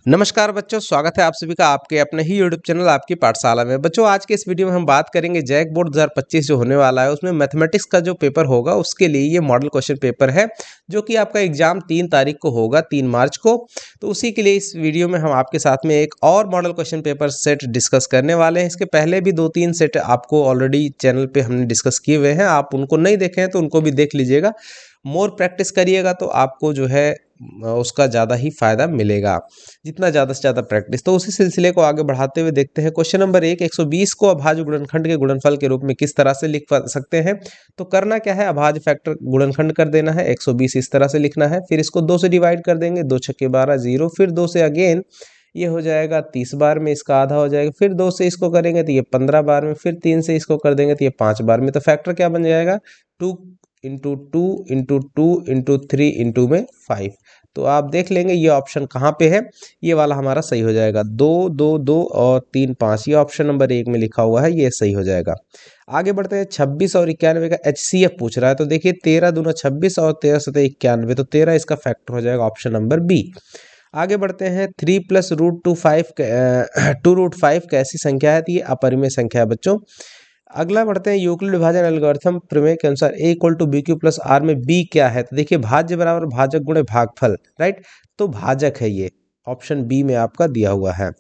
नमस्कार बच्चों, स्वागत है आप सभी का आपके अपने ही यूट्यूब चैनल आपकी पाठशाला में। बच्चों, आज के इस वीडियो में हम बात करेंगे जैक बोर्ड 2025 जो होने वाला है उसमें मैथमेटिक्स का जो पेपर होगा उसके लिए ये मॉडल क्वेश्चन पेपर है जो कि आपका एग्जाम 3 तारीख को होगा, 3 मार्च को। तो उसी के लिए इस वीडियो में हम आपके साथ में एक और model question paper set discuss करने वाले हैं। इसके पहले भी 2-3 सेट आपको ऑलरेडी चैनल पर हमने डिस्कस किए हुए हैं, आप उनको नहीं देखे हैं तो उनको भी देख लीजिएगा। मोर प्रैक्टिस करिएगा तो आपको जो है उसका ज़्यादा ही फायदा मिलेगा, जितना ज़्यादा से ज़्यादा प्रैक्टिस। तो उसी सिलसिले को आगे बढ़ाते हुए देखते हैं क्वेश्चन नंबर 1, 120 को अभाज्य गुणनखंड के गुणनफल के रूप में किस तरह से लिख सकते हैं। तो करना क्या है, अभाज्य फैक्टर गुणनखंड कर देना है। 120 इस तरह से लिखना है, फिर इसको 2 से डिवाइड कर देंगे, 2 छक्के 12 0, फिर 2 से अगेन ये हो जाएगा 30 बार में, इसका आधा हो जाएगा, फिर 2 से इसको करेंगे तो ये 15 बार में, फिर 3 से इसको कर देंगे तो ये 5 बार में। तो फैक्टर क्या बन जाएगा, 2 इंटू 2 इंटू 2 इंटू 3 इंटू में 5। तो आप देख लेंगे ये ऑप्शन कहाँ पे है, ये वाला हमारा सही हो जाएगा। 2 2 2 और 3 5, ये ऑप्शन नंबर 1 में लिखा हुआ है, ये सही हो जाएगा। आगे बढ़ते हैं, 26 और 91 का HCF पूछ रहा है। तो देखिए 13 दूना 26 और 13 सतह 91, तो 13 इसका फैक्टर हो जाएगा, ऑप्शन नंबर बी। आगे बढ़ते हैं, 3 प्लस रूट 2 कैसी संख्या है, तो ये अपरिमेय संख्या है बच्चों। अगला बढ़ते हैं, यूक्लिड विभाजन एल्गोरिथम प्रमेय के अनुसार a equal to b q plus r में b क्या है। तो देखिए भाज्य बराबर भाजक गुणे भागफल, राइट। तो भाजक है ये, ऑप्शन बी में आपका दिया हुआ है।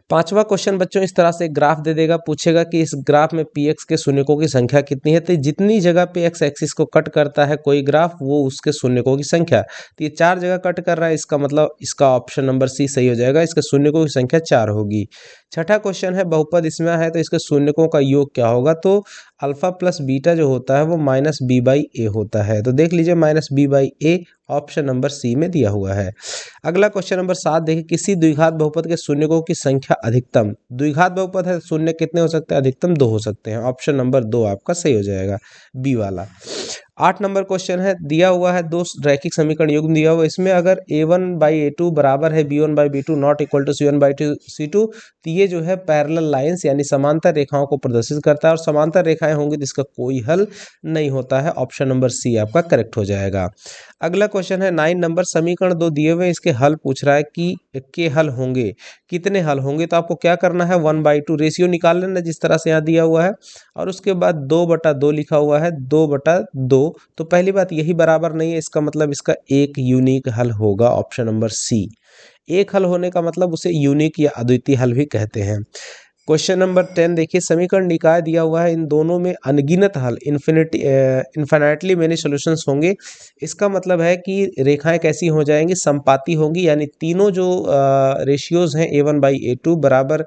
5वां क्वेश्चन बच्चों इस तरह से एक ग्राफ दे देगा, पूछेगा कि इस ग्राफ में px के शून्यकों की संख्या कितनी है। तो जितनी जगह पे x एक्सिस को कट करता है कोई ग्राफ, वो उसके शून्यकों की संख्या। तो ये 4 जगह कट कर रहा है, इसका मतलब इसका ऑप्शन नंबर सी सही हो जाएगा, इसके शून्यकों की संख्या 4 होगी। 6ठा क्वेश्चन है, बहुपद इसमें है तो इसके शून्यकों का योग क्या होगा। तो अल्फा प्लस बीटा जो होता है वो माइनस बी बाई ए होता है। तो देख लीजिए minus b by a, option number C में दिया हुआ है। अगला क्वेश्चन नंबर 7 देखिए, किसी द्विघात बहुपद के शून्यकों की संख्या अधिकतम। द्विघात बहुपद है, शून्य कितने हो सकते हैं, अधिकतम 2 हो सकते हैं। ऑप्शन नंबर 2 आपका सही हो जाएगा, बी वाला। 8 नंबर क्वेश्चन है, दिया हुआ है 2 रैखिक समीकरण युग्म दिया हुआ, इसमें अगर a1/a2 बराबर है b1/b2 not equal to c1/c2, तो ये जो है पैरेलल लाइंस यानी समांतर रेखाओं को प्रदर्शित करता है, और समांतर रेखाएं होंगी तो इसका कोई हल नहीं होता है। ऑप्शन नंबर सी आपका करेक्ट हो जाएगा। अगला क्वेश्चन है 9 नंबर, समीकरण 2 दिए हुए इसके हल पूछ रहा है कि के हल होंगे, कितने हल होंगे। तो आपको क्या करना है, 1/2 रेशियो निकाल लेना जिस तरह से यहाँ दिया हुआ है, और उसके बाद 2/2 लिखा हुआ है, 2/2। तो पहली बात यही बराबर नहीं है, इसका मतलब इसका एक यूनिक हल होगा, ऑप्शन नंबर सी। एक हल होने का मतलब उसे यूनिक या अद्वितीय हल भी कहते हैं। क्वेश्चन नंबर 10 देखिए, समीकरण निकाय दिया हुआ है, इन दोनों में अनगिनत हल इन्फिनिटली मेनी सॉल्यूशंस होंगे। इसका मतलब है कि रेखाएं कैसी हो जाएंगी, समपाती होंगी, यानी तीनों जो रेशियोज हैं a1/a2 बराबर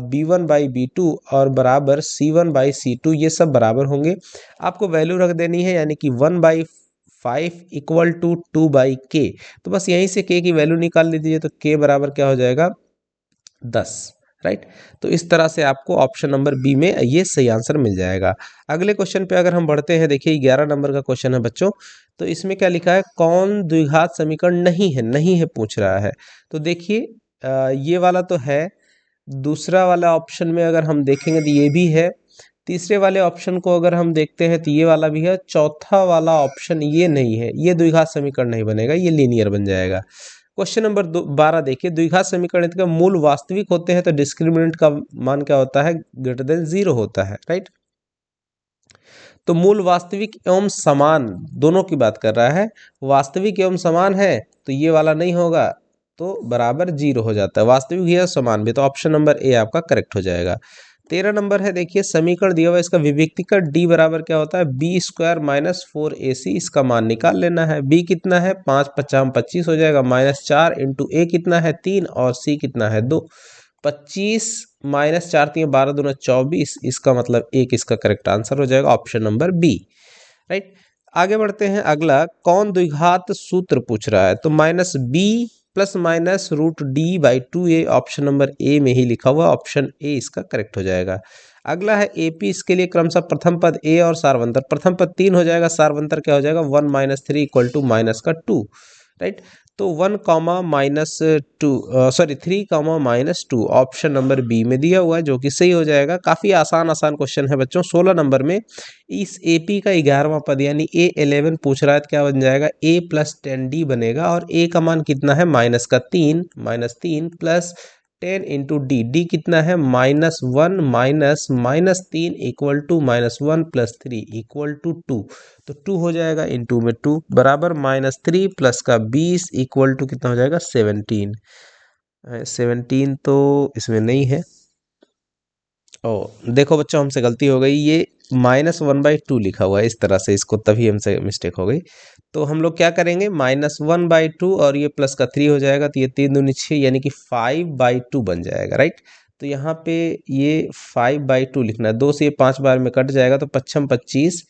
b1/b2 और बराबर c1/c2, ये सब बराबर होंगे। आपको वैल्यू रख देनी है, यानी कि 1/5 इक्वल टू 2/k। तो बस यहीं से k की वैल्यू निकाल लीजिए, तो k बराबर क्या हो जाएगा, 10, राइट। तो इस तरह से आपको ऑप्शन नंबर बी में ये सही आंसर मिल जाएगा। अगले क्वेश्चन पे अगर हम बढ़ते हैं, देखिए 11 नंबर का क्वेश्चन है बच्चों। तो इसमें क्या लिखा है, कौन द्विघात समीकरण नहीं है पूछ रहा है। तो देखिए ये वाला तो है, दूसरा वाला ऑप्शन में अगर हम देखेंगे तो ये भी है, तीसरे वाले ऑप्शन को अगर हम देखते हैं तो ये वाला भी है, चौथा वाला ऑप्शन ये नहीं है, ये द्विघात समीकरण नहीं बनेगा, ये लीनियर बन जाएगा। क्वेश्चन नंबर 12 देखिए, द्विघात समीकरण का मूल वास्तविक होते हैं तो डिस्क्रिमिनेंट का मान क्या होता है, ग्रेटर देन 0 होता है, राइट। तो मूल वास्तविक एवं समान दोनों की बात कर रहा है, वास्तविक एवं समान है तो ये वाला नहीं होगा, तो बराबर 0 हो जाता है, वास्तविक या समान भी। तो ऑप्शन नंबर ए आपका करेक्ट हो जाएगा। 13 नंबर है, देखिए समीकरण दिया हुआ है, इसका विभक्तिकरण d बराबर क्या होता है, b² - 4ac, इसका मान निकाल लेना है। b कितना है, 5 × 5 = 25 हो जाएगा, -4 इंटू a कितना है 3 और c कितना है 2। 25 - 4 × 3 = 12 दूना 24, इसका मतलब एक इसका करेक्ट आंसर हो जाएगा, ऑप्शन नंबर बी, राइट। आगे बढ़ते हैं, अगला कौन द्विघात सूत्र पूछ रहा है। तो -b ± √d/2a, ऑप्शन नंबर ए में ही लिखा हुआ, ऑप्शन ए इसका करेक्ट हो जाएगा। अगला है एपी, इसके लिए क्रमशः प्रथम पद ए और सारवंतर, प्रथम पद 3 हो जाएगा, सारवंतर क्या हो जाएगा 1 - 3 = -2, राइट। तो 3, ऑप्शन नंबर बी में दिया हुआ है, जो कि सही हो जाएगा। काफ़ी आसान आसान क्वेश्चन है बच्चों। 16 नंबर में इस एपी का 11वां पद यानी A11 पूछ रहा है, तो क्या बन जाएगा, a प्लस 10d बनेगा। और a का मान कितना है, -3 प्लस 10 इंटू डी कितना है, -1 -3 equal to -1 plus 3 equal to 2। तो 2 हो जाएगा, इंटू में 2 बराबर -3 प्लस का 20 इक्वल टू कितना हो जाएगा, 17। 17 तो इसमें नहीं है। ओ देखो बच्चों, हमसे गलती हो गई, ये -1/2 लिखा हुआ है इस तरह से, इसको तभी हमसे मिस्टेक हो गई। तो हम लोग क्या करेंगे, -1/2 और ये प्लस का 3 हो जाएगा, तो ये 3 दूनी 6 यानी कि 5/2 बन जाएगा, राइट। तो यहाँ पे ये 5/2 लिखना है, 2 से ये 5 बार में कट जाएगा, तो 5 25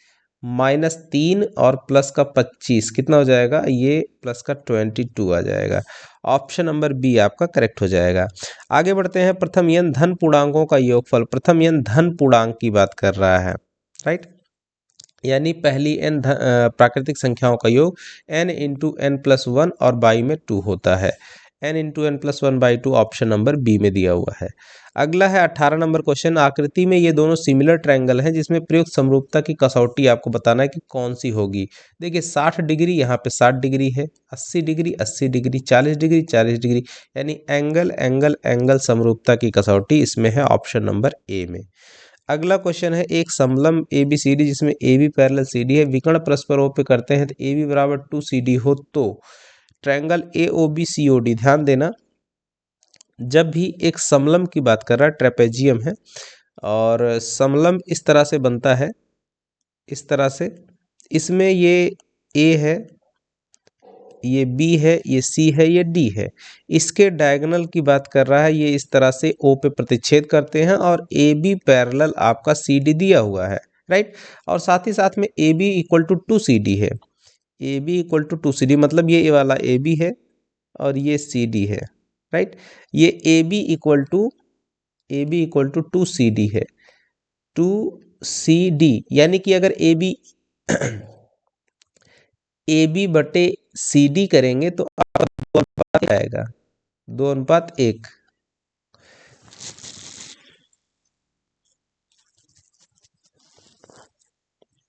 -3 और प्लस का 25 कितना हो जाएगा, ये प्लस का 22 आ जाएगा। ऑप्शन नंबर बी आपका करेक्ट हो जाएगा। आगे बढ़ते हैं। प्रथम यन धन पूर्णांकों का योगफल, प्रथम यन धन पूर्णांक की बात कर रहा है, राइट। यानी पहली n प्राकृतिक संख्याओं का योग n इंटू एन प्लस 1 और बाई में 2 होता है। n into n plus 1/2 option number B में दिया हुआ है। अगला है 18 नंबर क्वेश्चन। आकृति में ये दोनों सिमिलर ट्रायंगल हैं, जिसमें प्रयुक्त समरूपता की कसौटी आपको बताना है कि कौन सी होगी। देखिए 60 डिग्री यहाँ पे 60 डिग्री है, 80 डिग्री 80 डिग्री, 40 डिग्री 40 डिग्री, यानी एंगल एंगल एंगल समरूपता की कसौटी इसमें है ऑप्शन नंबर ए में। अगला क्वेश्चन है, एक समलंब ए बी सी डी जिसमें A B parallel C D है, विकर्ण परस्पर ओ पे करते हैं, तो ए बी बराबर 2 सी डी हो तो triangle A O B C O D. ध्यान देना, जब भी एक समलंब की बात कर रहा है, ट्रेपेजियम है, और समलंब इस तरह से बनता है, इस तरह से, इसमें ये ए है, ये बी है, ये सी है, ये डी है। इसके डायगोनल की बात कर रहा है, ये इस तरह से ओ पे प्रतिच्छेद करते हैं, और ए बी पैरेलल आपका सी डी दिया हुआ है, राइट। और साथ ही साथ में A B equal to 2 C D है, A B equal to 2 C D, मतलब ये वाला ए बी है और ये सी डी है, राइट। ये A B equal to 2 C D है, 2 सी डी, यानी कि अगर ए बी ए बी बटे सी डी करेंगे तो आपका 2 अनुपात क्या आएगा, 2:1।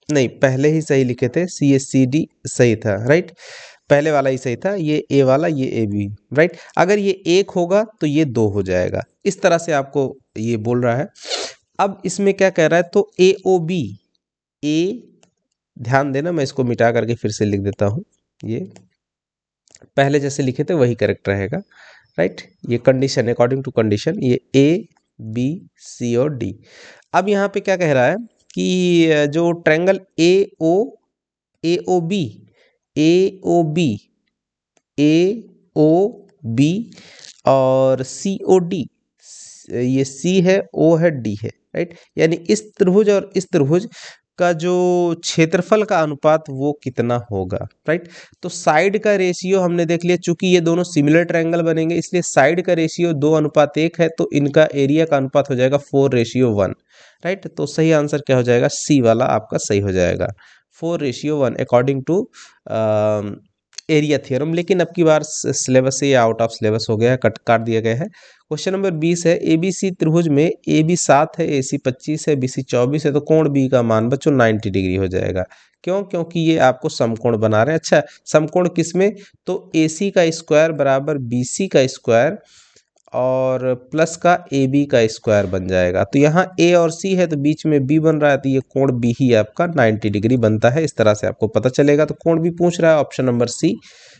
नहीं, पहले ही सही लिखे थे, सी एस सी डी सही था, राइट। पहले वाला ही सही था, ये ए वाला, ये ए बी, राइट। अगर ये 1 होगा तो ये 2 हो जाएगा, इस तरह से आपको ये बोल रहा है। अब इसमें क्या कह रहा है, तो ए ओ बी, ए, ध्यान देना मैं इसको मिटा करके फिर से लिख देता हूँ, ये पहले जैसे लिखे थे वही करेक्ट रहेगा, राइट। ये कंडीशन, अकॉर्डिंग टू कंडीशन, ये ए बी सी और डी। अब यहाँ पे क्या कह रहा है कि जो triangle A O B A O B A O B और सी ओ डी, ये सी है, ओ है, डी है, राइट। यानी इस त्रिभुज और इस त्रिभुज का जो क्षेत्रफल का अनुपात वो कितना होगा, राइट। तो साइड का रेशियो हमने देख लिया, चूंकि ये दोनों सिमिलर ट्रायंगल बनेंगे, इसलिए साइड का रेशियो 2:1 है, तो इनका एरिया का अनुपात हो जाएगा 4:1, राइट। तो सही आंसर क्या हो जाएगा, सी वाला आपका सही हो जाएगा, 4:1 अकॉर्डिंग टू एरिया थ्योरम। लेकिन अब की बार सिलेबस से आउट ऑफ सिलेबस हो गया है, कट काट दिया गया है। क्वेश्चन नंबर 20 है, एबीसी त्रिभुज में ए बी 7 है, ए सी 25 है, बी सी 24 है, तो कोण बी का मान बच्चों 90 डिग्री हो जाएगा। क्यों, क्योंकि ये आपको समकोण बना रहे हैं। अच्छा, समकोण किस में, तो ए सी का स्क्वायर बराबर बी सी का स्क्वायर और प्लस का ए बी का स्क्वायर बन जाएगा। तो यहाँ ए और सी है, तो बीच में बी बन रहा है, तो ये कोण बी ही आपका 90 डिग्री बनता है। इस तरह से आपको पता चलेगा। तो कोण भी पूछ रहा है, ऑप्शन नंबर सी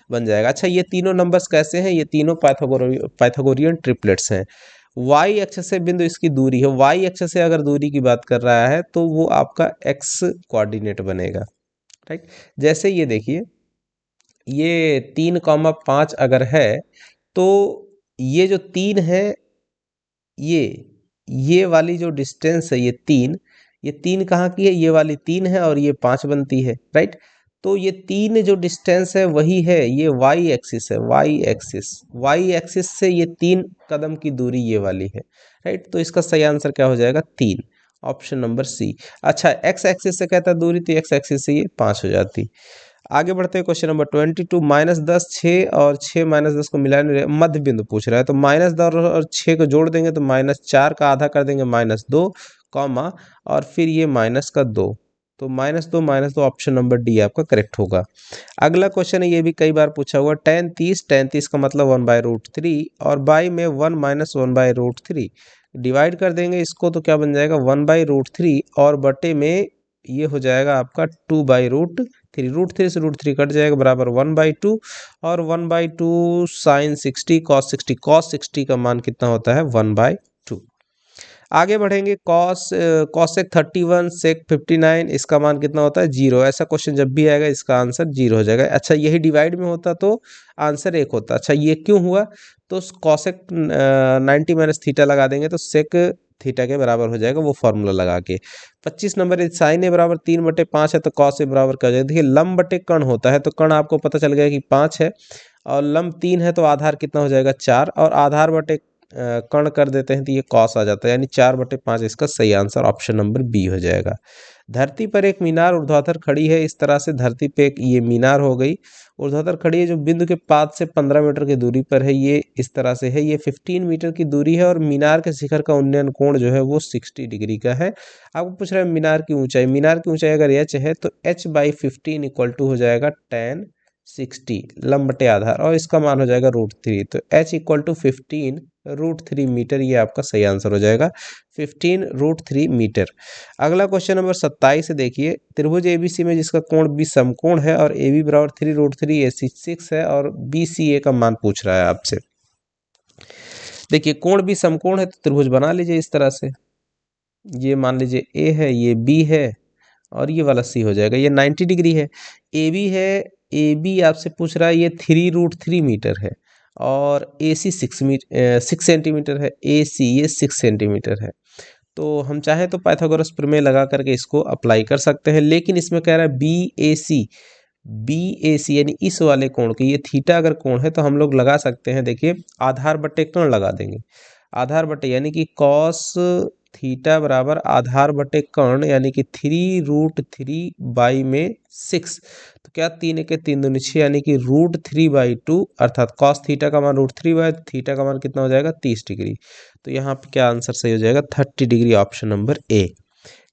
बन जाएगा। अच्छा, ये तीनों नंबर्स कैसे हैं, ये तीनों पाइथागोरियन ट्रिपलेट्स हैं। वाई अक्ष से बिंदु इसकी दूरी है, वाई अक्ष से अगर दूरी की बात कर रहा है तो वो आपका एक्स कोऑर्डिनेट बनेगा, राइट। जैसे ये देखिए, ये 3,5 अगर है, तो ये जो 3 है, ये वाली जो डिस्टेंस है, ये तीन कहाँ की है, ये वाली 3 है और ये 5 बनती है, राइट। तो ये 3 जो डिस्टेंस है वही है, ये वाई एक्सिस है, वाई एक्सिस से ये 3 कदम की दूरी ये वाली है, राइट। तो इसका सही आंसर क्या हो जाएगा, 3, ऑप्शन नंबर सी। अच्छा, एक्स एक्सिस से कहता है दूरी, तो एक्स एक्सिस से ये 5 हो जाती। आगे बढ़ते हैं क्वेश्चन नंबर 22, -10 6 और 6 -10 को मिलाने मध्य बिंदु पूछ रहा है। तो -10 और 6 को जोड़ देंगे तो -4 का आधा कर देंगे -2, कॉमा और फिर ये माइनस का 2, तो -2 ऑप्शन नंबर डी आपका करेक्ट होगा। अगला क्वेश्चन है, ये भी कई बार पूछा हुआ, tan 30 का मतलब 1/√3 और बाई में 1 - 1/√3 डिवाइड कर देंगे इसको तो क्या बन जाएगा 1/√3 और बटे में ये हो जाएगा आपका 2/√3, √3 से √3 कट जाएगा बराबर 1/2 और 1/2 sin 60 cos 60 का मान कितना होता है 1/2। आगे बढ़ेंगे कॉसेक 31 सेक 59 इसका मान कितना होता है 0। ऐसा क्वेश्चन जब भी आएगा इसका आंसर 0 हो जाएगा। अच्छा यही डिवाइड में होता तो आंसर 1 होता। अच्छा ये क्यों हुआ, तो कॉसेक 90 माइनस थीटा लगा देंगे तो सेक थीटा के बराबर हो जाएगा वो फॉर्मूला लगा के। 25 नंबर साइन ए बराबर 3/5 है तो कॉस ए बराबर क्या हो जाएगा, देखिए लंब बटे कर्ण होता है तो कर्ण आपको पता चल गया कि 5 है और लंब 3 है तो आधार कितना हो जाएगा 4 और आधार बटे कर्ण कर देते हैं तो ये कॉस आ जाता है, यानी 4/5 इसका सही आंसर ऑप्शन नंबर बी हो जाएगा। धरती पर एक मीनार ऊर्ध्वाधर खड़ी है, इस तरह से धरती पे एक ये मीनार हो गई ऊर्ध्वाधर खड़ी है जो बिंदु के पाद से 15 मीटर की दूरी पर है, ये इस तरह से है, ये 15 मीटर की दूरी है और मीनार के शिखर का उन्नयन कोण जो है वो 60 डिग्री का है। आपको पूछ रहा है मीनार की ऊंचाई अगर h है तो h/15 इक्वल टू हो जाएगा tan 60 लंब बटे आधार और इसका मान हो जाएगा √3, तो h इक्वल टू 15 √3 मीटर, ये आपका सही आंसर हो जाएगा 15 √3 मीटर। अगला क्वेश्चन नंबर 27 देखिए, त्रिभुज एबीसी में जिसका कोण बी समकोण है और ए बी बराबर 3√3 AC 6 है और BCA का मान पूछ रहा है आपसे। देखिए कोण बी समकोण है तो त्रिभुज बना लीजिए इस तरह से, ये मान लीजिए ए है, ये बी है और ये वाला सी हो जाएगा, ये 90 डिग्री है। ए बी है, ए बी आपसे पूछ रहा है ये 3√3 मीटर है और ए सी 6 सेंटीमीटर है, ए सी ये 6 सेंटीमीटर है। तो हम चाहें तो पाइथागोरस प्रमेय लगा करके इसको अप्लाई कर सकते हैं, लेकिन इसमें कह रहा है बी ए सी यानी इस वाले कोण के, ये थीटा अगर कोण है तो हम लोग लगा सकते हैं, देखिए आधार बटे कर्ण लगा देंगे, आधार बटे यानी कि कॉस थीटा बराबर आधार बटे कर्ण यानी कि 3√3 बाई में 6, तो क्या 3 1 3 2 6 यानी कि √3/2 अर्थात कॉस थीटा का मान √3 बाई थीटा का मान कितना हो जाएगा 30 डिग्री। तो यहाँ पे क्या आंसर सही हो जाएगा 30 डिग्री ऑप्शन नंबर ए।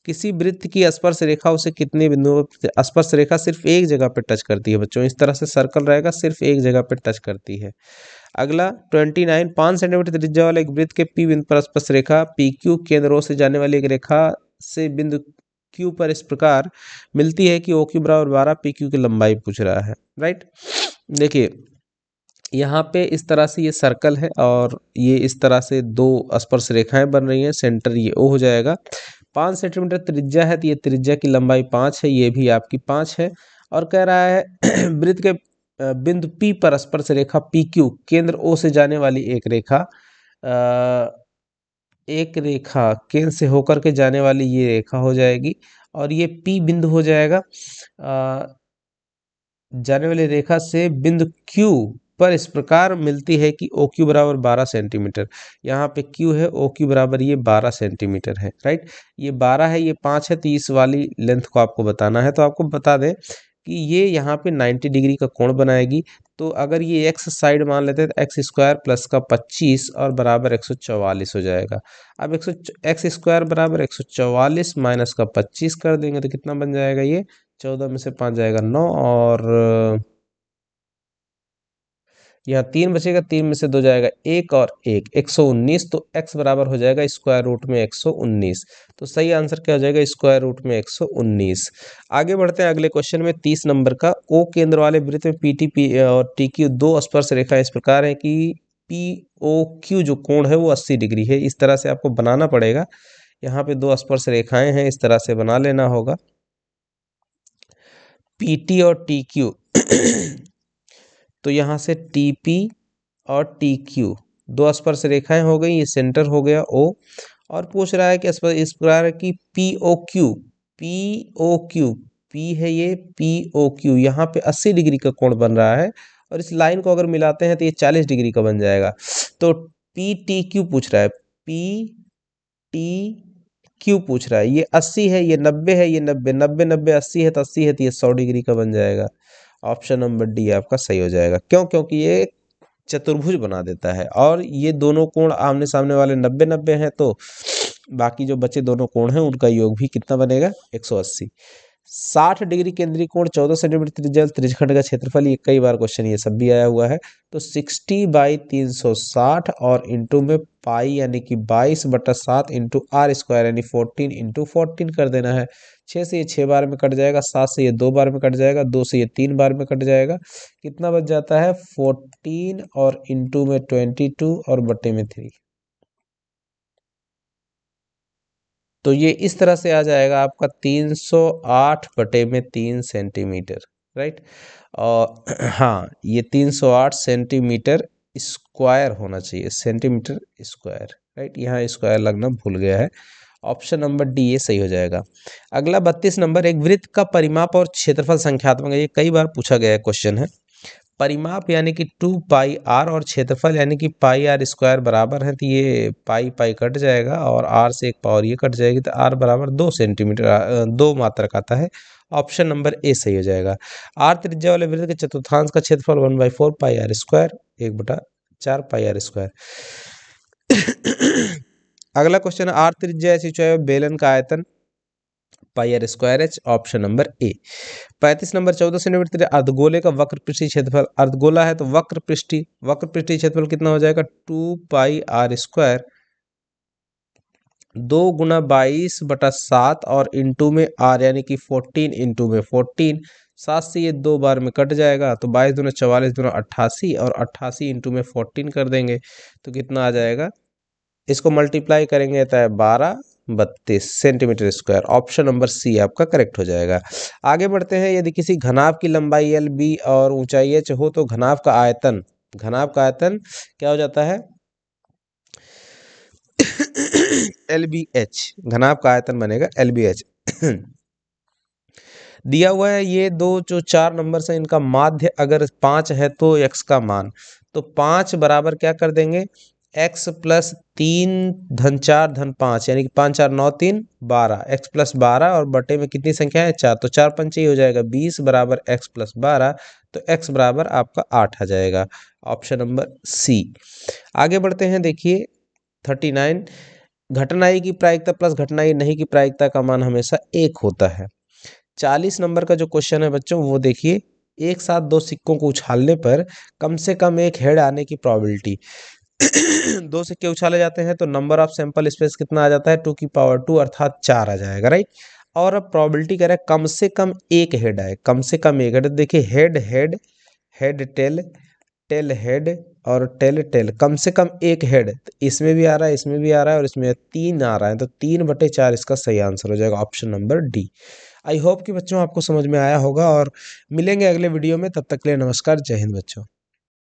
किसी वृत्त की स्पर्श रेखा उसे कितने बिंदुओं पर, स्पर्श रेखा सिर्फ एक जगह पे टच करती है बच्चों, इस तरह से सर्कल रहेगा सिर्फ एक जगह पे टच करती है। अगला 29 5 सेंटीमीटर त्रिज्या वाले एक वृत्त के पी बिंदु पर स्पर्श रेखा पी क्यू केंद्र ओ से जाने वाली एक रेखा से बिंदु क्यू पर इस प्रकार मिलती है कि ओ क्यू बराबर 12 पी क्यू की लंबाई पूछ रहा है, राइट। देखिए यहाँ पे इस तरह से ये सर्कल है और ये इस तरह से दो स्पर्श रेखाएं बन रही हैं, सेंटर ये ओ हो जाएगा। 5 सेंटीमीटर त्रिज्या है तो ये त्रिज्या की लंबाई 5 है, ये भी आपकी 5 है और कह रहा है वृत्त के बिंदु P पर स्पर्श रेखा PQ केंद्र O से जाने वाली एक रेखा केंद्र से होकर के जाने वाली ये रेखा हो जाएगी और ये P बिंदु हो जाएगा जाने वाली रेखा से बिंदु Q पर इस प्रकार मिलती है कि ओ क्यू बराबर 12 सेंटीमीटर, यहाँ पे क्यू है ओ क्यू बराबर ये 12 सेंटीमीटर है, राइट। ये 12 है, ये 5 है, तो इस वाली लेंथ को आपको बताना है। तो आपको बता दें कि ये यहाँ पे 90 डिग्री का कोण बनाएगी। तो अगर ये एक्स साइड मान लेते हैं तो एक्स स्क्वायर प्लस का 25 और बराबर 144 हो जाएगा। अब एक्स स्क्वायर बराबर 144 माइनस का 25 कर देंगे तो कितना बन जाएगा, ये 14 में से 5 जाएगा 9 और यहाँ 3 बचेगा, 3 में से 2 जाएगा 1 और 1 119, तो x बराबर हो जाएगा स्क्वायर रूट में 119। तो सही आंसर क्या हो जाएगा स्क्वायर रूट में 119। आगे बढ़ते हैं अगले क्वेश्चन में 30 नंबर का, ओ केंद्र वाले वृत्त में पीटी और टीक्यू दो स्पर्श रेखा इस प्रकार है कि पी ओ क्यू जो कोण है वो 80 डिग्री है। इस तरह से आपको बनाना पड़ेगा, यहाँ पे दो स्पर्श रेखाएं हैं, इस तरह से बना लेना होगा पीटी और टी क्यू तो यहाँ से टीपी और टी क्यू दो स्पर्श रेखाएं हो गई, ये सेंटर हो गया ओ और पूछ रहा है कि इस प्रकार की पी ओ क्यू पी है ये पी ओ क्यू यहाँ पे 80 डिग्री का कोण बन रहा है और इस लाइन को अगर मिलाते हैं तो ये 40 डिग्री का बन जाएगा। तो पी टी क्यू पूछ रहा है, पी टी क्यू पूछ रहा है, ये 80 है, ये 90 है, ये 90 90 90 80 है तो 80 है तो ये 100 डिग्री का बन जाएगा ऑप्शन नंबर डी आपका सही हो जाएगा। क्यों? क्योंकि ये चतुर्भुज बना देता है और ये दोनों कोण आमने सामने वाले 90-90 हैं, तो बाकी जो बचे दोनों कोण हैं उनका योग भी कितना बनेगा? 180। 60 डिग्री केंद्रीय कोण, 14 सेंटीमीटर त्रिज्या, त्रिज्यखंड का क्षेत्रफल, ये कई बार क्वेश्चन ये सब भी आया हुआ है। तो 60/360 और इंटू में पाई यानी कि 22/7 इंटू आर स्क्वायर यानी 14 इंटू 14 कर देना है। 6 से ये 6 बार में कट जाएगा, 7 से ये 2 बार में कट जाएगा, 2 से ये 3 बार में कट जाएगा। कितना बच जाता है? 14 और इंटू में 22 और बटे में 3। तो ये इस तरह से आ जाएगा आपका 308/3 सेंटीमीटर, राइट। और हाँ, ये 308 सेंटीमीटर स्क्वायर होना चाहिए, सेंटीमीटर स्क्वायर, राइट। यहाँ स्क्वायर लगना भूल गया है। ऑप्शन नंबर डी ये सही हो जाएगा। अगला 32 नंबर, एक वृत्त का परिमाप और क्षेत्रफल संख्यात्मक है। ये कई बार पूछा गया क्वेश्चन है। परिमाप यानी कि 2πr और क्षेत्रफल यानी कि πr² बराबर है, तो ये पाई पाई कट जाएगा और r से एक पावर ये कट जाएगी, तो r बराबर 2 सेंटीमीटर 2 मात्रक आता है। ऑप्शन नंबर ए सही हो जाएगा। r त्रिज्या वाले वृत्त के चतुर्थांश का क्षेत्रफल 1/4 πr², 1/4 πr²। अगला क्वेश्चन है, r त्रिज्या ऐसी ऊंचाई बेलन का आयतन πr²h, option number A. 35 number, 14 centimetre अर्धगोले का वक्र पृष्ठीय क्षेत्रफल, अर्धगोला है तो वक्र पृष्ठीय क्षेत्रफल कितना हो जाएगा? 2πr², 2 गुना 22/7 और इंटू में r यानी कि 14 इंटू में 14। 7 से ये 2 बार में कट जाएगा, तो 22 दूना 44 दूना 88 और 88 इंटू में 14 कर देंगे तो कितना आ जाएगा? इसको मल्टीप्लाई करेंगे तो 1232 centimetre square. Option number C आपका करेक्ट हो जाएगा। आगे बढ़ते हैं, यदि किसी घनाभ की लंबाई एल बी और ऊंचाई एच हो तो घनाभ का आयतन क्या हो जाता है? एल बी एच, घनाभ का आयतन बनेगा एल बी एच। दिया हुआ है ये दो जो 4 नंबर से, इनका माध्य अगर 5 है तो x का मान, तो 5 बराबर क्या कर देंगे? x प्लस 3 धन 4 धन 5 यानी कि 5 4 9 3 12, x प्लस 12 और बटे में कितनी संख्या है? 4, तो 4 पंचे ही हो जाएगा 20 बराबर x प्लस 12, तो x बराबर आपका 8 आ जाएगा। Option number C. आगे बढ़ते हैं, देखिए 39, घटनाई की प्रायिकता प्लस घटनाई नहीं की प्रायिकता का मान हमेशा 1 होता है। 40 नंबर का जो क्वेश्चन है बच्चों, वो देखिए, एक साथ दो सिक्कों को उछालने पर कम से कम एक हेड आने की प्रोबेबिलिटी। 2 सिक्के उछाले जाते हैं तो नंबर ऑफ सैंपल स्पेस कितना आ जाता है? 2 अर्थात 4 आ जाएगा, राइट। और अब प्रोबेबिलिटी कह रहा है कम से कम एक हेड आए, कम से कम एक हेड। देखिए head head, head tail, tail head और टेल टेल, कम से कम एक हेड। इसमें भी आ रहा है, इसमें भी आ रहा है और इसमें 3 आ रहा है, तो 3/4 इसका सही आंसर हो जाएगा, option number D. I hope कि बच्चों आपको समझ में आया होगा और मिलेंगे अगले वीडियो में। तब तक के लिए नमस्कार, जय हिंद बच्चों।